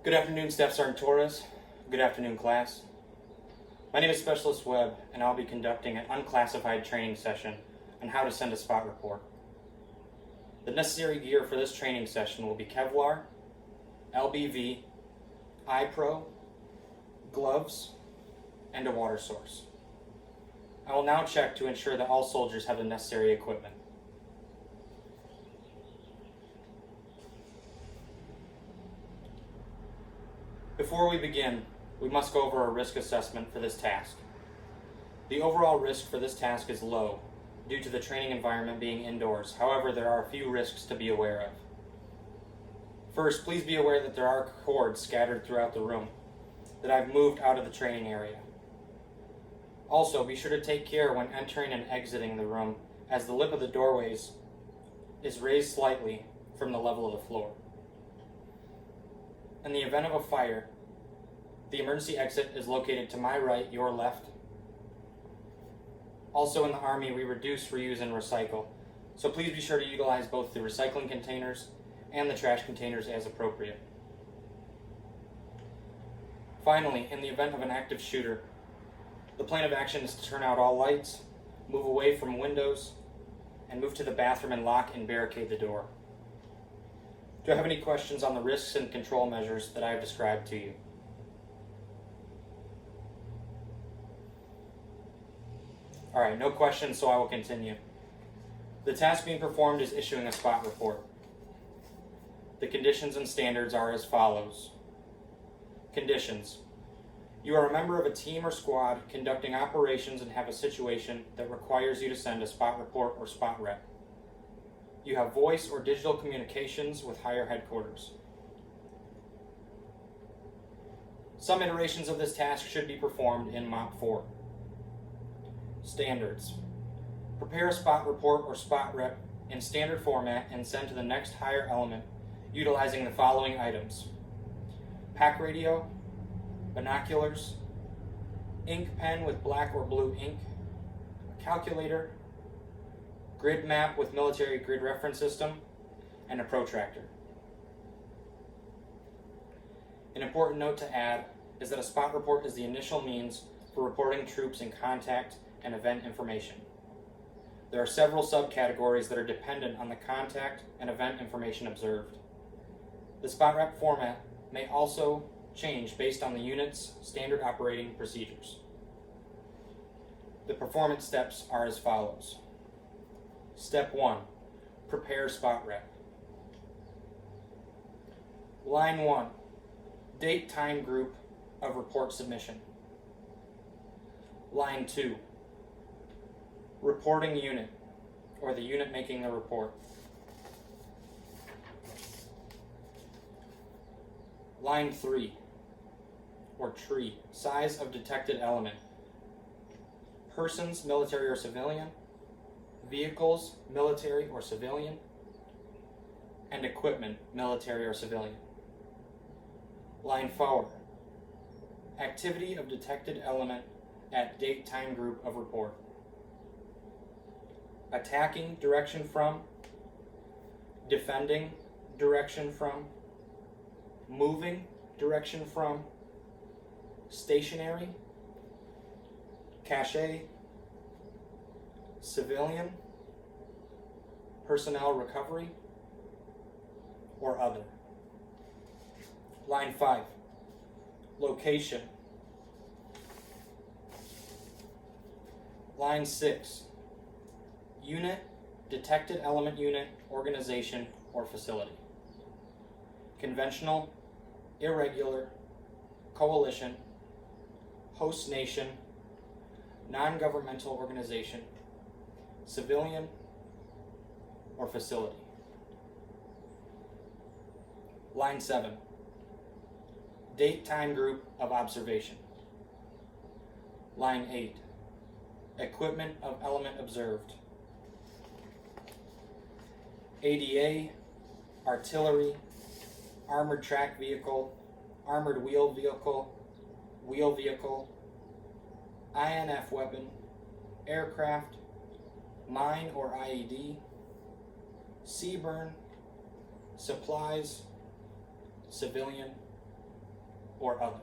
Good afternoon, Staff Sergeant Torres. Good afternoon, class. My name is Specialist Webb, and I'll be conducting an unclassified training session on how to send a spot report. The necessary gear for this training session will be Kevlar, LBV, iPro, gloves, and a water source. I will now check to ensure that all soldiers have the necessary equipment. Before we begin, we must go over a risk assessment for this task. The overall risk for this task is low, due to the training environment being indoors. However, there are a few risks to be aware of. First, please be aware that there are cords scattered throughout the room that I've moved out of the training area. Also, be sure to take care when entering and exiting the room, as the lip of the doorways is raised slightly from the level of the floor. In the event of a fire, the emergency exit is located to my right, your left. Also in the Army, we reduce, reuse, and recycle, so please be sure to utilize both the recycling containers and the trash containers as appropriate. Finally, in the event of an active shooter, the plan of action is to turn out all lights, move away from windows, and move to the bathroom and lock and barricade the door. Do I have any questions on the risks and control measures that I have described to you? Alright, no questions, so I will continue. The task being performed is issuing a spot report. The conditions and standards are as follows. Conditions. You are a member of a team or squad conducting operations and have a situation that requires you to send a spot report or spot rep. You have voice or digital communications with higher headquarters. Some iterations of this task should be performed in MOP 4. Standards. Prepare a spot report or spot rep in standard format and send to the next higher element utilizing the following items: pack radio, binoculars, ink pen with black or blue ink, calculator, grid map with military grid reference system, and a protractor. An important note to add is that a spot report is the initial means for reporting troops in contact and event information. There are several subcategories that are dependent on the contact and event information observed. The spot rep format may also change based on the unit's standard operating procedures. The performance steps are as follows. Step 1. Prepare spot rep. Line 1. Date, time, group of report submission. Line 2. Reporting unit, or the unit making the report. Line 3, or tree, size of detected element. Persons, military or civilian. Vehicles, military or civilian. And equipment, military or civilian. Line 4, activity of detected element at date, time, group of report. Attacking, direction from. Defending, direction from. Moving, direction from. Stationary. Cache. Civilian. Personnel recovery. Or other. Line 5. Location. Line 6. Unit, detected element unit, organization, or facility. Conventional, irregular, coalition, host nation, non-governmental organization, civilian, or facility. Line 7. Date, time, group of observation. Line 8. Equipment of element observed. ADA, artillery, armored track vehicle, armored wheel vehicle, INF weapon, aircraft, mine or IED, sea burn, supplies, civilian, or other.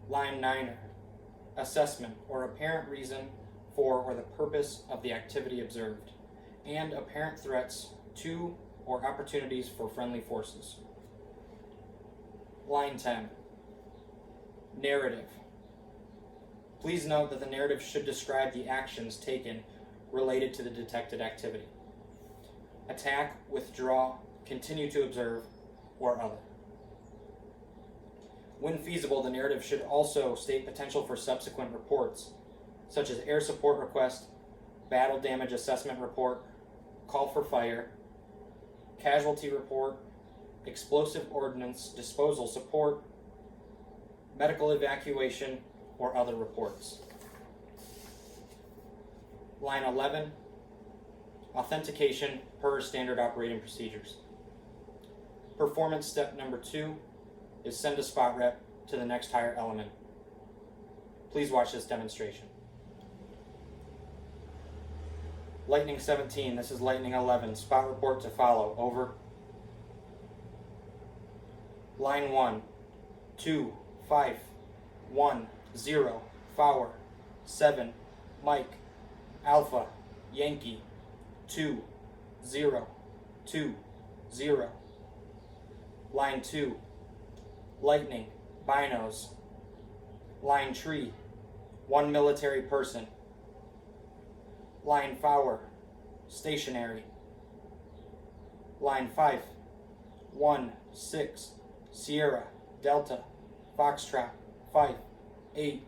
Line 9er, assessment or apparent reason for or the purpose of the activity observed, and apparent threats to or opportunities for friendly forces. Line 10, narrative. Please note that the narrative should describe the actions taken related to the detected activity. Attack, withdraw, continue to observe, or other. When feasible, the narrative should also state potential for subsequent reports, such as air support request, battle damage assessment report, call for fire, casualty report, explosive ordnance disposal support, medical evacuation, or other reports. Line 11, authentication per standard operating procedures. Performance step number 2 is send a spot rep to the next higher element. Please watch this demonstration. Lightning 17, this is Lightning 11, spot report to follow, over. Line 1, 2, 5, 1, 0, Fowler, 7, Mike, Alpha, Yankee, 2, 0, 2, 0. Line 2, Lightning, Binos. Line Tree, 1 military person. Line Fowler, stationary. Line 5, 1, 6, Sierra, Delta, Foxtrot, 5, 8,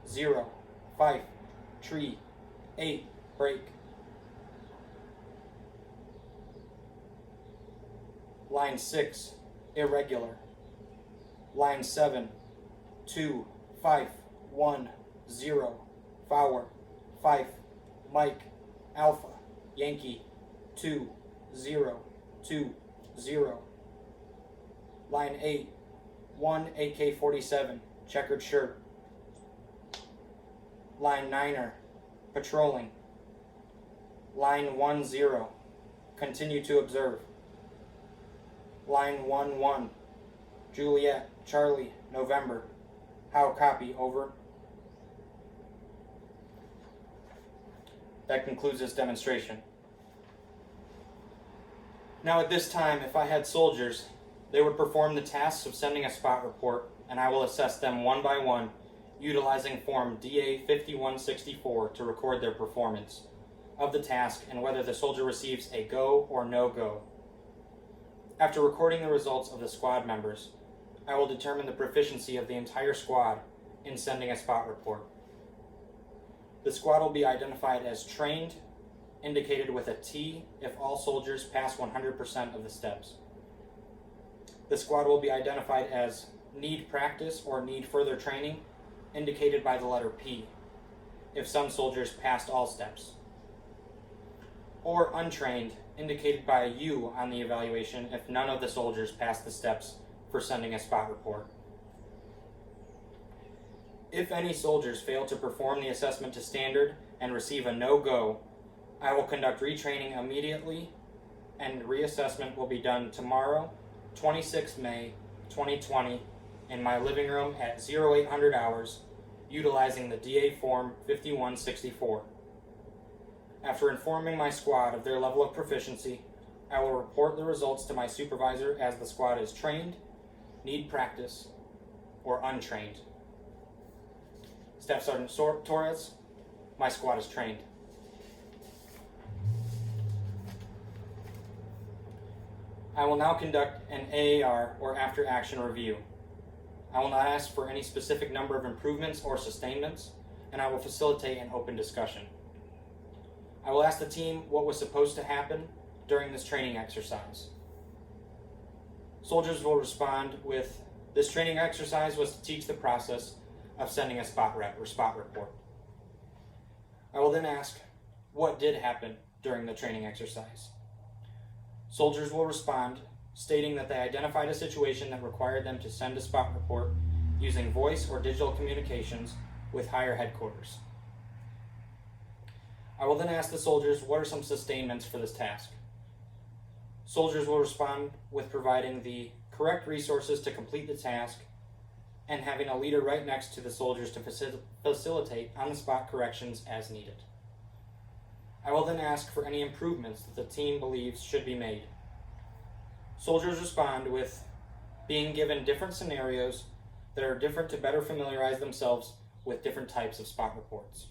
0, 5, Tree, 8, break. Line 6, irregular. Line 7, 2, 5, 1, 0, Fowler, 5, Mike, Alpha, Yankee, 2, 0, 2, 0. Line 8, 1 AK-47, checkered shirt. Line 9er, patrolling. Line 1-0, continue to observe. Line 1-1, Juliet, Charlie, November. How copy, over. That concludes this demonstration. Now at this time, if I had soldiers, they would perform the tasks of sending a spot report, and I will assess them one by one, utilizing Form DA 5164 to record their performance of the task and whether the soldier receives a go or no go. After recording the results of the squad members, I will determine the proficiency of the entire squad in sending a spot report. The squad will be identified as trained, indicated with a T if all soldiers pass 100% of the steps. The squad will be identified as need practice or need further training, indicated by the letter P, if some soldiers passed all steps. Or untrained, indicated by a U on the evaluation if none of the soldiers passed the steps for sending a spot report. If any soldiers fail to perform the assessment to standard and receive a no-go, I will conduct retraining immediately, and reassessment will be done tomorrow, 26 May 2020, in my living room at 0800 hours, utilizing the DA Form 5164. After informing my squad of their level of proficiency, I will report the results to my supervisor as the squad is trained, need practice, or untrained. Staff Sergeant Torres, my squad is trained. I will now conduct an AAR, or after action review. I will not ask for any specific number of improvements or sustainments, and I will facilitate an open discussion. I will ask the team what was supposed to happen during this training exercise. Soldiers will respond with, this training exercise was to teach the process of sending a spot rep or spot report. I will then ask, what did happen during the training exercise? Soldiers will respond, stating that they identified a situation that required them to send a spot report using voice or digital communications with higher headquarters. I will then ask the soldiers what are some sustainments for this task. Soldiers will respond with providing the correct resources to complete the task, and having a leader right next to the soldiers to facilitate on-the-spot corrections as needed. I will then ask for any improvements that the team believes should be made. Soldiers respond with being given different scenarios that are different to better familiarize themselves with different types of spot reports.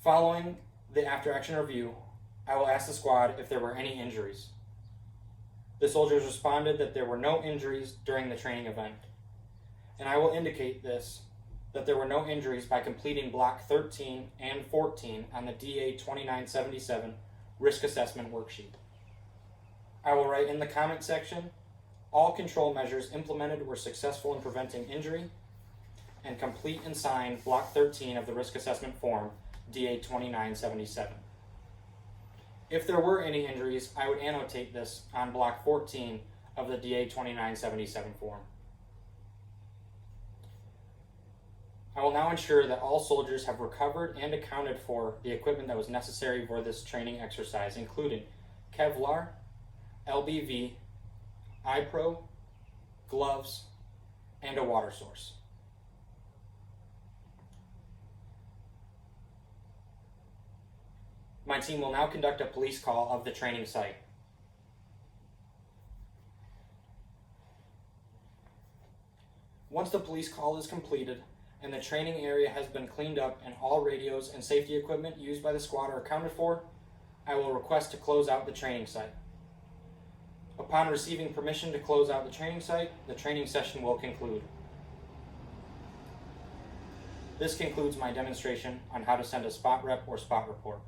Following the after-action review, I will ask the squad if there were any injuries. The soldiers responded that there were no injuries during the training event, and I will indicate that there were no injuries by completing Block 13 and 14 on the DA 2977 Risk Assessment Worksheet. I will write in the comment section, all control measures implemented were successful in preventing injury, and complete and sign Block 13 of the Risk Assessment Form, DA 2977. If there were any injuries, I would annotate this on Block 14 of the DA 2977 form. I will now ensure that all soldiers have recovered and accounted for the equipment that was necessary for this training exercise, including Kevlar, LBV, iPro, gloves, and a water source. My team will now conduct a police call of the training site. Once the police call is completed and the training area has been cleaned up and all radios and safety equipment used by the squad are accounted for, I will request to close out the training site. Upon receiving permission to close out the training site, the training session will conclude. This concludes my demonstration on how to send a spot rep or spot report.